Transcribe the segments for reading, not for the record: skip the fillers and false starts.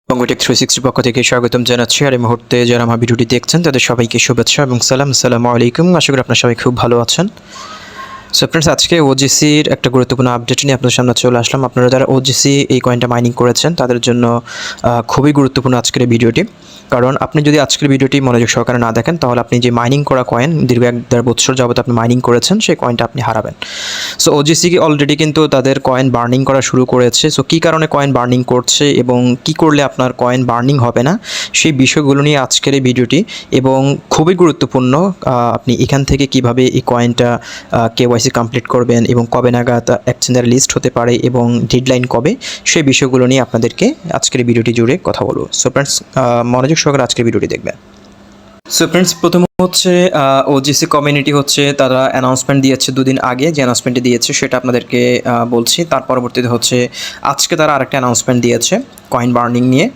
বঙ্গটেক 360 পক্ষ থেকে স্বাগতম জানাচ্ছি। আর এই মুহূর্তে যারা আমার ভিডিওটি দেখছেন তাদের সবাইকে শুভেচ্ছা এবং সালাম। আসসালামু আলাইকুম। আশা করি আপনারা সবাই খুব ভালো আছেন। সো ফ্রেন্ডস, আজকে ওজিসির একটা গুরুত্বপূর্ণ আপডেট নিয়ে আপনাদের সামনে চলে আসলাম। আপনারা যারা ওজিসি এই কয়েনটা মাইনিং করেছেন তাদের জন্য খুবই গুরুত্বপূর্ণ আজকের এই ভিডিওটি। কারণ আপনি যদি আজকের ভিডিওটি মনোযোগ সহকারে না দেখেন তাহলে আপনি যে মাইনিং করা কয়েন দীর্ঘ 1-1.5 বছর যাবত আপনি মাইনিং করেছেন সেই কয়েনটা আপনি হারাবেন। সো ওজিসি অলরেডি কিন্তু তাদের কয়েন বার্নিং করা শুরু করেছে। সো কী কারণে কয়েন বার্নিং করছে এবং কি করলে আপনার কয়েন বার্নিং হবে না সেই বিষয়গুলো নিয়ে আজকের এই ভিডিওটি, এবং খুবই গুরুত্বপূর্ণ আপনি এখান থেকে কিভাবে এই কয়েনটা কেওয়াইসি কমপ্লিট করবেন এবং কবে নাগাদ এক্সচেঞ্জের লিস্ট হতে পারে এবং ডেডলাইন কবে, সেই বিষয়গুলো নিয়ে আপনাদেরকে আজকের ভিডিওটি জুড়ে কথা বলবো। সো ফ্রেন্ডস, মনোযোগ সহকারে আজকের ভিডিওটি দেখবেন। সো ফ্রেন্ডস, প্রথম হচ্ছে ওজিসি কমিউনিটি হচ্ছে তারা অ্যানাউন্সমেন্ট দিয়েছে দুদিন আগে। যে অ্যানাউন্সমেন্টটি দিয়েছে সেটা আপনাদেরকে বলছি। তার পরবর্তীতে হচ্ছে আজকে তারা আরেকটা অ্যানাউন্সমেন্ট দিয়েছে কয়েন বার্নিং নিয়ে।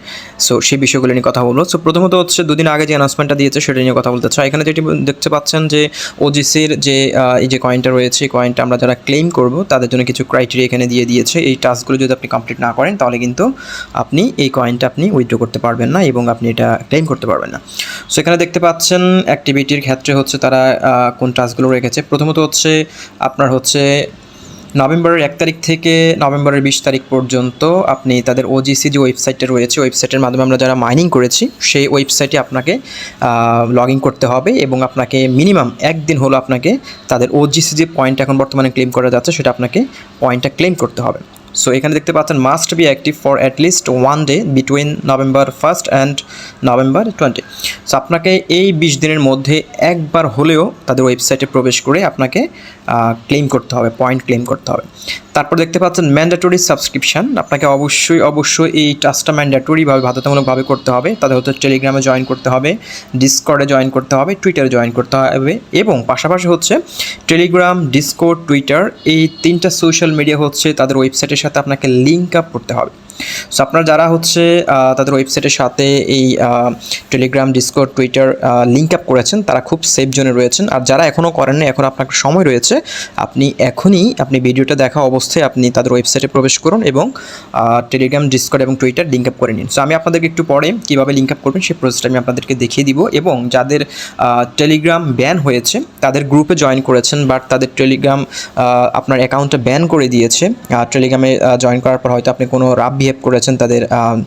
সো সেই বিষয়গুলো নিয়ে কথা বলবো। সো প্রথমত হচ্ছে দুদিন আগে যে অ্যানাউন্সমেন্টটা দিয়েছে সেটা নিয়ে কথা বলতে চাই। এখানে যেটি দেখতে পাচ্ছেন যে ওজিসির যে এই যে কয়েনটা রয়েছে, কয়েনটা আমরা যারা ক্লেম করব তাদের জন্য কিছু ক্রাইটেরিয়া এখানে দিয়ে দিয়েছে। এই টাস্কগুলো যদি আপনি কমপ্লিট না করেন তাহলে কিন্তু আপনি এই কয়েনটা আপনি উইথড্র করতে পারবেন না এবং আপনি এটা ক্লেম করতে পারবেন না। সো এখানে দেখতে পাচ্ছেন অ্যাক্টিভিটির ক্ষেত্রে হচ্ছে তারা কোন টাস্কগুলো রেখেছে। প্রথমত হচ্ছে আপনার হচ্ছে নভেম্বরের 1 তারিখ থেকে নভেম্বরের 20 তারিখ পর্যন্ত আপনি তাদের ওজিসি যে ওয়েবসাইটটা রয়েছে, ওয়েবসাইটের মাধ্যমে আমরা যারা মাইনিং করেছি সেই ওয়েবসাইটে আপনাকে লগ ইন করতে হবে এবং আপনাকে মিনিমাম একদিন হলো আপনাকে তাদের ওজিসি যে পয়েন্ট এখন বর্তমানে ক্লেম করা যাচ্ছে সেটা আপনাকে পয়েন্টটা ক্লেম করতে হবে। সো এখানে দেখতে পাচ্ছেন must be active for at least 1 day between November 1 and November 20। So আপনাকে এই 20 দিনের মধ্যে একবার হলেও তাদের ওয়েবসাইটে প্রবেশ করে আপনাকে ক্লেম করতে হবে, পয়েন্ট ক্লেম করতে হবে। তারপর দেখতে পাচ্ছেন ম্যান্ডেটরি সাবস্ক্রিপশান। আপনাকে অবশ্যই এই টাস্কটা ম্যান্ডেটরিভাবে বাধ্যতামূলকভাবে করতে হবে। তাদের হচ্ছে টেলিগ্রামে জয়েন করতে হবে, ডিসকর্ডে জয়েন করতে হবে, টুইটারে জয়েন করতে হবে এবং পাশাপাশি হচ্ছে টেলিগ্রাম, ডিসকর্ড, টুইটার এই 3টা সোশ্যাল মিডিয়া হচ্ছে তাদের ওয়েবসাইটের সাথে আপনাকে লিঙ্ক আপ করতে হবে। সো আপনারা যারা হচ্ছে তাদের ওয়েবসাইটের সাথে এই Telegram, Discord, Twitter link up করেছেন তারা খুব সেফ জোনে রয়েছেন। আর যারা এখনও করেননি, এখন আপনার সময় রয়েছে, আপনি এখনই ভিডিওটা দেখা অবস্থায় আপনি তাদের ওয়েবসাইটে প্রবেশ করুন এবং টেলিগ্রাম, ডিসকর্ড এবং টুইটার লিঙ্ক আপ করে নিন। সো আমি আপনাদেরকে একটু পরে কীভাবে লিঙ্ক আপ করবেন সেই প্রসেসটা আমি আপনাদেরকে দেখিয়ে দিব। এবং যাদের টেলিগ্রাম ব্যান হয়েছে তাদের গ্রুপে জয়েন করেছেন বাট তাদের টেলিগ্রাম আপনার অ্যাকাউন্টটা ব্যান করে দিয়েছে, টেলিগ্রামে জয়েন করার পর হয়তো আপনি কোনো রাব বিহেভ করেছেন তাদের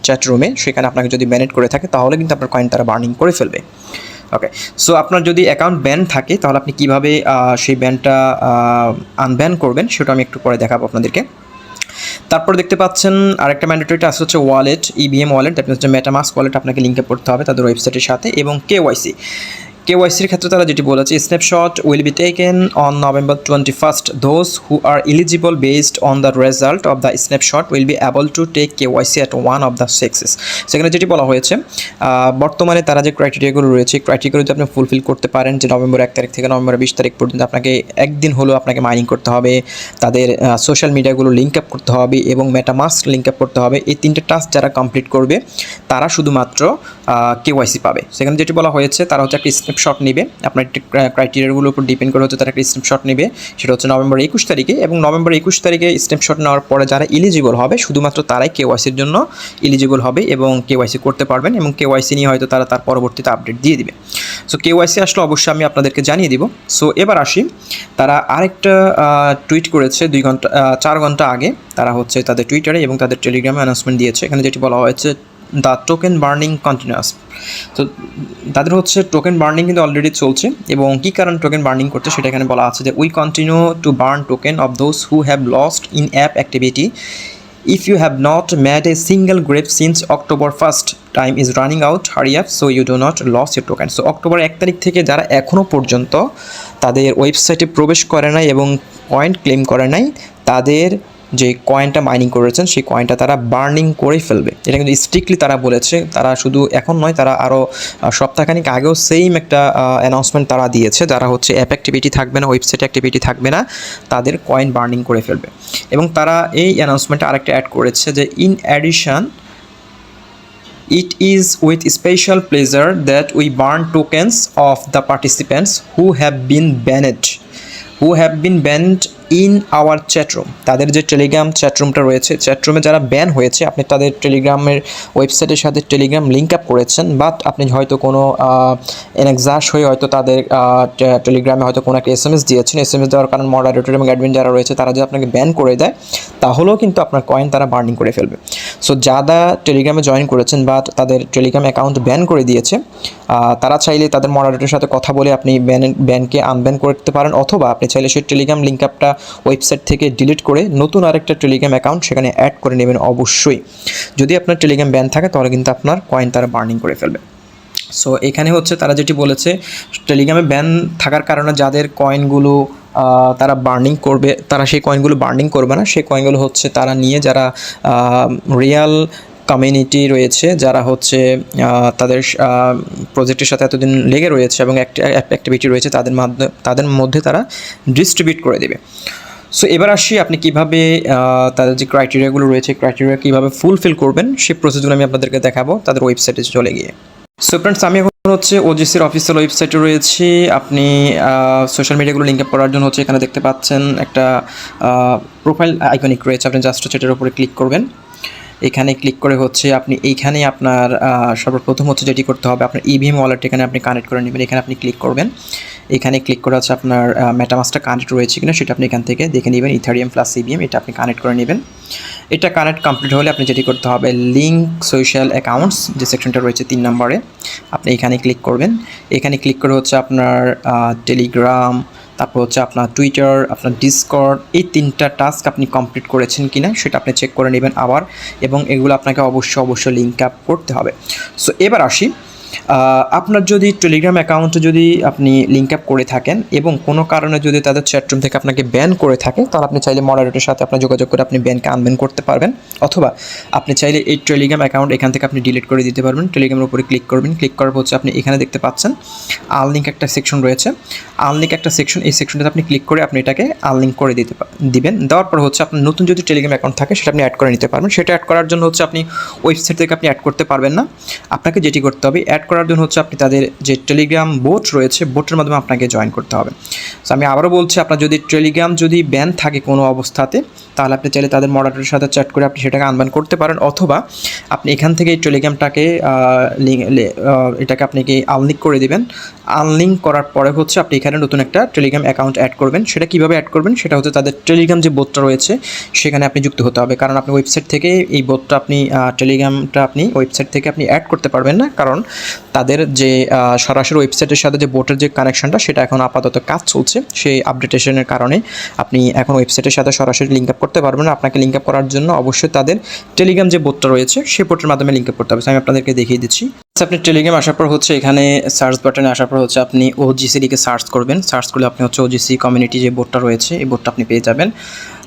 চ্যাট রুমে, সেখানে আপনাকে যদি ব্যানেট করে থাকে তাহলে কিন্তু আপনার কয়েন তারা বার্নিং করে ফেলবে। ওকে, সো আপনার যদি অ্যাকাউন্ট ব্যান থাকে তাহলে আপনি কীভাবে সেই ব্যানটা আনব্যান করবেন সেটা আমি একটু পরে দেখাবো আপনাদেরকে। তারপর দেখতে পাচ্ছেন আরেকটা ম্যান্ডেটরি টাস্ক হচ্ছে wallet, EVM wallet, that means হচ্ছে মেটামাস্ক ওয়ালেট আপনাকে লিঙ্ক আপ করতে হবে তাদের ওয়েবসাইটের সাথে। এবং কেওয়াইসির ক্ষেত্রে তারা যেটি বলেছে, snapshot will be taken on November 21। Those who are eligible based on the result of the snapshot will be able to take KYC at one of the exchanges. সেখানে যেটি বলা হয়েছে বর্তমানে তারা যে ক্রাইটেরিয়াগুলো রয়েছে ক্রাইটেরিয়াগুলো যদি আপনি ফুলফিল করতে পারেন যে নভেম্বর 1 তারিখ থেকে নভেম্বর 20 তারিখ পর্যন্ত আপনাকে একদিন হলেও আপনাকে মাইনিং করতে হবে, তাদের সোশ্যাল মিডিয়াগুলো লিঙ্ক আপ করতে হবে এবং মেটামাস্ক লিঙ্ক আপ করতে হবে। এই 3টে টাস্ক যারা কমপ্লিট করবে তারা শুধুমাত্র কেওয়াইসি পাবে। সেখানে যেটি বলা হয়েছে তারা হচ্ছে একটা স্ন্যাপশট নেবে, আপনার একটি ক্রাইটেরিয়াগুলোর উপর ডিপেন্ড করে হচ্ছে তারা একটা স্ন্যাপশট নেবে, সেটা হচ্ছে নভেম্বর 21 তারিখে। এবং নভেম্বর 21 তারিখে স্ন্যাপশট নেওয়ার পরে যারা এলিজিবল হবে শুধুমাত্র তারাই কেওয়াইসির জন্য এলিজিবল হবে এবং কেওয়াইসি করতে পারবেন এবং কেওয়াইসি নিয়ে হয়তো তারা তার পরবর্তীতে আপডেট দিয়ে দিবে। সো কেওয়াইসি আসলে অবশ্যই আমি আপনাদেরকে জানিয়ে দিব। সো এবার আসি, তারা আরেকটা টুইট করেছে 4 ঘন্টা আগে। তারা হচ্ছে তাদের টুইটারে এবং তাদের টেলিগ্রামে অ্যানাউন্সমেন্ট দিয়েছে। এখানে যেটি বলা হয়েছে দ্য টোকেন বার্নিং কন্টিনিউয়াস। তো তাদের হচ্ছে টোকেন বার্নিং কিন্তু অলরেডি চলছে এবং কী কারণ টোকেন বার্নিং করতে সেটা এখানে বলা আছে যে we continue to burn token of those who have lost in app activity if you have not made a single grape since October 1st, time is running out, hurry up so you do not lose your token. So October 1 তারিখ থেকে যারা এখনও পর্যন্ত তাদের ওয়েবসাইটে প্রবেশ করে নাই এবং পয়েন্ট ক্লেম করে নাই তাদের যে কয়েনটা মাইনিং করেছেন সেই কয়েনটা তারা বার্নিং করে ফেলবে। এটা কিন্তু স্ট্রিক্টলি তারা বলেছে। তারা শুধু এখন নয়, তারা আরও সপ্তাহখানিক আগেও সেম একটা অ্যানাউন্সমেন্ট তারা দিয়েছে যারা হচ্ছে অ্যাপ অ্যাক্টিভিটি থাকবে না, ওয়েবসাইট অ্যাক্টিভিটি থাকবে না, তাদের কয়েন বার্নিং করে ফেলবে। এবং তারা এই অ্যানাউন্সমেন্টে আরেকটা অ্যাড করেছে যে in addition it is with special pleasure that we burn tokens of the participants who have been banned in our chatroom, তাদের যে টেলিগ্রাম চ্যাটরুমটা রয়েছে, চ্যাটরুমে যারা ব্যান হয়েছে, আপনি তাদের টেলিগ্রামের ওয়েবসাইটের সাথে টেলিগ্রাম লিঙ্ক আপ করেছেন, বাট আপনি হয়তো কোনো এনএক্সাস হয়ে হয়তো তাদের টেলিগ্রামে হয়তো কোনো একটা এসএমএস দিয়েছেন, এসএমএস দেওয়ার কারণে মডারেটর এবং অ্যাডমিন যারা রয়েছে তারা যদি আপনাকে ব্যান করে দেয়, তাহলেও কিন্তু আপনার কয়েন তারা বার্নিং করে ফেলবে। সো যারা টেলিগ্রামে জয়েন করেছেন বা তাদের টেলিগ্রাম অ্যাকাউন্ট ব্যান করে দিয়েছে, তারা চাইলে তাদের মডারেটরের সাথে কথা বলে আপনি ব্যানকে আনব্যান করতে পারেন, অথবা আপনি চাইলে সেই টেলিগ্রাম লিঙ্ক আপটা ওয়েবসাইট থেকে ডিলিট করে নতুন আরেকটা টেলিগ্রাম অ্যাকাউন্ট সেখানে অ্যাড করে নেবেন। অবশ্যই যদি আপনার টেলিগ্রাম ব্যান থাকে তাহলে কিন্তু আপনার কয়েন তারা বার্নিং করে ফেলবে। সো এখানে হচ্ছে তারা যেটি বলেছে, টেলিগ্রামে ব্যান থাকার কারণে যাদের কয়েনগুলো তারা বার্নিং করবে, তারা সেই কয়েনগুলো বার্নিং করবে না, সেই কয়েনগুলো হচ্ছে তারা নিয়ে যারা রিয়াল কমিউনিটি রয়েছে, যারা হচ্ছে তাদের প্রজেক্টের সাথে এতদিন লেগে রয়েছে এবং অ্যাক্টিভিটি রয়েছে, তাদের মধ্যে তারা ডিস্ট্রিবিউট করে দেবে। সো এবার আসি আপনি কীভাবে তাদের যে ক্রাইটেরিয়াগুলো রয়েছে, ক্রাইটেরিয়া কীভাবে ফুলফিল করবেন সেই প্রসেসগুলো আমি আপনাদেরকে দেখাবো তাদের ওয়েবসাইটে চলে গিয়ে। সো ফ্রেন্ডস, আমি এখন হচ্ছে ওজিসির অফিসিয়াল ওয়েবসাইটে রয়েছি। আপনি সোশ্যাল মিডিয়াগুলো লিঙ্ক আপ করার জন্য হচ্ছে এখানে দেখতে পাচ্ছেন একটা প্রোফাইল আইকনিক রয়েছে, আপনি জাস্ট হচ্ছে এটার উপরে ক্লিক করবেন। এখানে ক্লিক করে হচ্ছে আপনি এইখানে আপনার সর্বপ্রথম হচ্ছে যেটি করতে হবে, আপনার ইভিএম ওয়ালেট এখানে আপনি কানেক্ট করে নেবেন। এখানে আপনি ক্লিক করবেন, এখানে ক্লিক করে হচ্ছে আপনার মেটামাস্কটা কানেক্ট রয়েছে কিনা সেটা আপনি এখান থেকে দেখে নেবেন। ইথারিয়াম প্লাস ইভিএম এটা আপনি কানেক্ট করে নেবেন। এটা কানেক্ট কমপ্লিট হলে আপনি যেটি করতে হবে, লিঙ্ক সোশ্যাল অ্যাকাউন্টস যে সেকশনটা রয়েছে 3 নম্বরে, আপনি এখানে ক্লিক করবেন। এখানে ক্লিক করে হচ্ছে আপনার টেলিগ্রাম, তারপর হচ্ছে আপনার টুইটার, আপনার ডিসকর্ড, এই 3টা টাস্ক আপনি কমপ্লিট করেছেন কিনা সেটা আপনি চেক করে নেবেন আবার, এবং এগুলো আপনাকে অবশ্যই লিঙ্ক আপ করতে হবে। সো এবার আসি, আপনার যদি টেলিগ্রাম অ্যাকাউন্টে যদি আপনি লিঙ্ক আপ করে থাকেন এবং কোনো কারণে যদি তাদের চ্যাটরুম থেকে আপনাকে ব্যান করে থাকে, তাহলে আপনি চাইলে মডারেটরের সাথে আপনার যোগাযোগ করে আপনি ব্যানকে আনব্যান করতে পারবেন, অথবা আপনি চাইলে এই টেলিগ্রাম অ্যাকাউন্ট এখান থেকে আপনি ডিলিট করে দিতে পারবেন। টেলিগ্রামের উপরে ক্লিক করবেন, ক্লিক করার পর হচ্ছে আপনি এখানে দেখতে পাচ্ছেন আনলিঙ্ক একটা সেকশন রয়েছে, আনলিঙ্ক একটা সেকশন, এই সেকশনটাতে আপনি ক্লিক করে আপনি এটাকে আনলিঙ্ক করে দিবেন। দেওয়ার পর হচ্ছে আপনার নতুন যদি টেলিগ্রাম অ্যাকাউন্ট থাকে সেটা আপনি অ্যাড করে নিতে পারবেন। সেটা অ্যাড করার জন্য হচ্ছে আপনি ওয়েবসাইট থেকে আপনি অ্যাড করতে পারবেন না, আপনাকে যেটি করতে হবে, অ্যাড করার জন্য হচ্ছে আপনি তাদের যে টেলিগ্রাম বোট রয়েছে, বোটের মাধ্যমে আপনাকে জয়েন করতে হবে। সো আমি আবারও বলছি, আপনার যদি টেলিগ্রাম যদি ব্যান থাকে কোনো অবস্থাতে, তাহলে আপনি চাইলে তাদের মডারেটরের সাথে চ্যাট করে আপনি সেটাকে আনব্যান করতে পারেন, অথবা আপনি এখান থেকে এই টেলিগ্রামটাকে এটাকে আপনি কি আনলিঙ্ক করে দিবেন। আনলিঙ্ক করার পরে হচ্ছে আপনি এখানে নতুন একটা টেলিগ্রাম অ্যাকাউন্ট অ্যাড করবেন। সেটা কীভাবে অ্যাড করবেন, সেটা হচ্ছে তাদের টেলিগ্রাম যে বোটটা রয়েছে সেখানে আপনি যুক্ত হতে হবে, কারণ আপনি ওয়েবসাইট থেকে এই বোটটা আপনি টেলিগ্রামটা আপনি ওয়েবসাইট থেকে আপনি অ্যাড করতে পারবেন না, কারণ তাদের যে সরাসরি ওয়েবসাইটের সাথে যে বোটের যে কানেকশনটা সেটা এখন আপাতত কাজ চলছে, সেই আপডেটেশনের কারণে আপনি এখন ওয়েবসাইটের সাথে সরাসরি লিঙ্ক আপ করতে পারবেন না। আপনাকে লিঙ্ক আপ করার জন্য অবশ্যই তাদের টেলিগ্রাম যে বোটটা রয়েছে সেই বোটের মাধ্যমে লিঙ্ক আপ করতে হবে। আমি আপনাদেরকে দেখিয়ে দিচ্ছি। আপনি টেলিগ্রাম আসার পর হচ্ছে এখানে সার্চ বাটনে আসার পর হচ্ছে আপনি ওজিসি লিখে সার্চ করবেন। সার্চ করলে আপনি হচ্ছে ওজিসি কমিউনিটি যে বোটটা রয়েছে এই বোটটা আপনি পেয়ে যাবেন।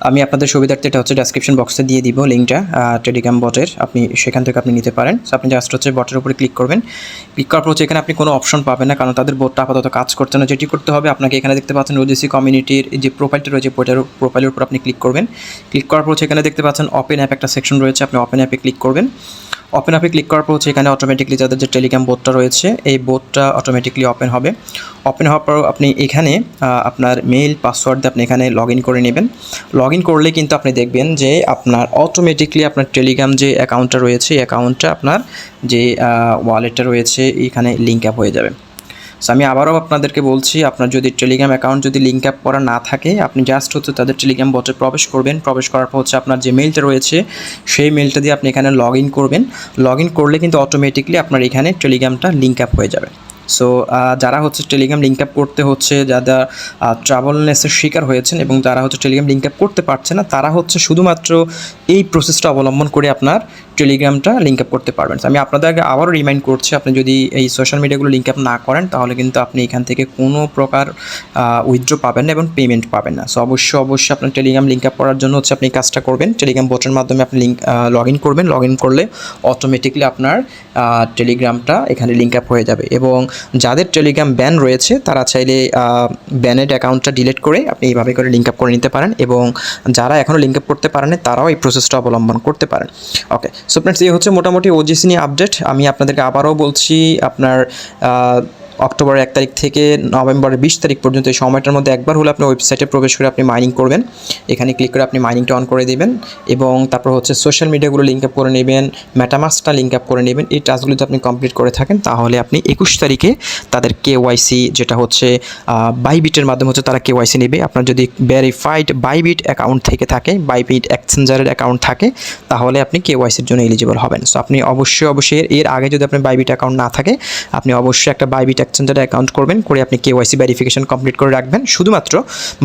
আমি আপনাদের সুবিধার্থে এটা হচ্ছে ডেসক্রিপশন বক্সে দিয়ে দিব লিঙ্কটা টেলিগ্রাম বটের, আপনি সেখান থেকে আপনি নিতে পারেন। সো আপনি জাস্ট হচ্ছে বটের উপরে ক্লিক করবেন। ক্লিক করার পর হচ্ছে এখানে আপনি কোনো অপশন পাবেন না, কারণ তাদের বোটটা আপাতত কাজ করছে না। যেটি করতে হবে, আপনাকে এখানে দেখতে পাচ্ছেন ওজিসি কমিউনিটির যে প্রোফাইলটা রয়েছে, প্রোফাইলের উপর আপনি ক্লিক করবেন। ক্লিক করার পর হচ্ছে এখানে দেখতে পাচ্ছেন ওপেন অ্যাপ একটা সেকশন রয়েছে, আপনি ওপেন অ্যাপে ক্লিক করবেন। ওপেন অ্যাপে ক্লিক করার পর হচ্ছে এখানে অটোমেটিকলি যাদের যে টেলিগ্রাম বোটটা রয়েছে এই বোটটা অটোমেটিকলি ওপেন হবে। ওপেন হওয়ার পর আপনি এখানে আপনার মেইল পাসওয়ার্ড দিয়ে আপনি এখানে লগ ইন করে নেবেন। লগ ইন করলে কিন্তু আপনি দেখবেন যে আপনার অটোমেটিকলি আপনার টেলিগ্রাম যে অ্যাকাউন্টটা রয়েছে এই অ্যাকাউন্টটা আপনার যে ওয়ালেটটা রয়েছে এখানে লিঙ্ক আপ হয়ে যাবে। সো আমি আবারও আপনাদেরকে বলছি, আপনার যদি টেলিগ্রাম অ্যাকাউন্ট যদি লিঙ্ক আপ করা না থাকে, আপনি জাস্ট হচ্ছে তাদের টেলিগ্রাম বটে প্রবেশ করবেন। প্রবেশ করার পর হচ্ছে আপনার যে মেইলটা রয়েছে সেই মেইলটা দিয়ে আপনি এখানে লগ ইন করবেন। লগ ইন করলে কিন্তু অটোমেটিকলি আপনার এখানে টেলিগ্রামটা লিঙ্ক আপ হয়ে যাবে। সো যারা হচ্ছে টেলিগ্রাম লিঙ্ক আপ করতে হচ্ছে, যারা ট্রাভেলনেসের শিকার হয়েছেন এবং যারা হচ্ছে টেলিগ্রাম লিঙ্ক আপ করতে পারছে না, তারা হচ্ছে শুধুমাত্র এই প্রসেসটা অবলম্বন করে আপনার টেলিগ্রামটা লিঙ্ক আপ করতে পারবেন। আমি আপনাদেরকে আবারও রিমাইন্ড করছি, আপনি যদি এই সোশ্যাল মিডিয়াগুলো লিঙ্ক আপ না করেন তাহলে কিন্তু আপনি এখান থেকে কোনো প্রকার উইথড্র পাবেন না এবং পেমেন্ট পাবেন না। সো অবশ্যই আপনার টেলিগ্রাম লিঙ্ক আপ করার জন্য হচ্ছে আপনি কাজটা করবেন, টেলিগ্রাম বোটের মাধ্যমে আপনি লগ ইন করবেন। লগ ইন করলে অটোমেটিকলি আপনার টেলিগ্রামটা এখানে লিঙ্ক আপ হয়ে যাবে, এবং যাদের টেলিগ্রাম ব্যান রয়েছে তারা চাইলে ব্যানেড অ্যাকাউন্টটা ডিলিট করে আপনি এইভাবে করে লিঙ্ক আপ করে নিতে পারেন, এবং যারা এখনও লিঙ্ক আপ করতে পারেন তারাও এই প্রসেসটা অবলম্বন করতে পারেন। ওকে, সো ফ্রেন্ডস, এই হচ্ছে মোটামুটি ওজিসি নিয়ে আপডেট। আমি আপনাদেরকে আবারও বলছি, আপনার অক্টোবর 1 তারিখ থেকে নভেম্বরের 20 তারিখ পর্যন্ত এই সময়টার মধ্যে একবার হলে আপনি ওয়েবসাইটে প্রবেশ করে আপনি মাইনিং করবেন। এখানে ক্লিক করে আপনি মাইনিংটা অন করে দেবেন এবং তারপর হচ্ছে সোশ্যাল মিডিয়াগুলো লিঙ্ক আপ করে নেবেন, মেটামাস্কটা লিঙ্ক আপ করে নেবেন। এই টাস্কগুলো যদি আপনি কমপ্লিট করে থাকেন তাহলে আপনি 21 তারিখে তাদের কেওয়াইসি যেটা হচ্ছে বাইবিটের মাধ্যমে হচ্ছে তারা কেওয়াইসি নেবে। আপনার যদি ভেরিফাইড বাইবিট অ্যাকাউন্ট থেকে থাকে, বাইবিট এক্সচেঞ্জারের অ্যাকাউন্ট থাকে, তাহলে আপনি কেওয়াইসির জন্য এলিজিবল হবেন। সো আপনি অবশ্যই এর আগে যদি আপনার বাইবিট অ্যাকাউন্ট না থাকে, আপনি অবশ্যই একটা বাইবিট এক্সচেঞ্জারে অ্যাকাউন্ট করবেন, করে আপনি কেওয়াইসি ভেরিফিকেশন কমপ্লিট করে রাখবেন। শুধুমাত্র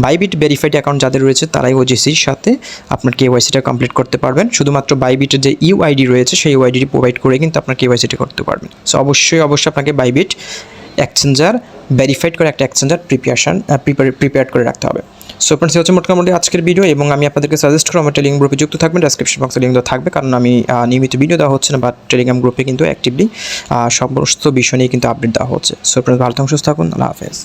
বাইবিট ভেরিফাইড অ্যাকাউন্ট যাদের রয়েছে তারাই ওজিসির সাথে আপনার কেওয়াইসিটা কমপ্লিট করতে পারবেন। শুধুমাত্র বাইবিটের যে ইউআইডি রয়েছে সেই ইউআইডি প্রোভাইড করে কিন্তু আপনার কেওয়াইসিটা করতে পারবেন। সো অবশ্যই আপনাকে বাইবিট এক্সচেঞ্জার ভেরিফাইড করে একটা এক্সচেঞ্জার প্রিপেয়ার করে রাখতে হবে। সো ফ্রেন্ডস, হচ্ছে মোটামুটি আজকের ভিডিও এবং আমি আপনাদেরকে সাজেস্ট করব আমার টেলিগ্রাম গ্রুপে যুক্ত থাকবেন। ডেসক্রিপশন বক্সে লিঙ্ক দেওয়া থাকবে, কারণ আমি নিয়মিত ভিডিও দেওয়া হচ্ছে না, বাট টেলিগ্রাম গ্রুপে কিন্তু অ্যাক্টিভলি সমস্ত বিষয় নিয়ে কিন্তু আপডেট দেওয়া হচ্ছে। সো ফ্রেন্ডস, ভালো থাকুন, সুস্থ থাকুন, আল্লাহ হাফেজ।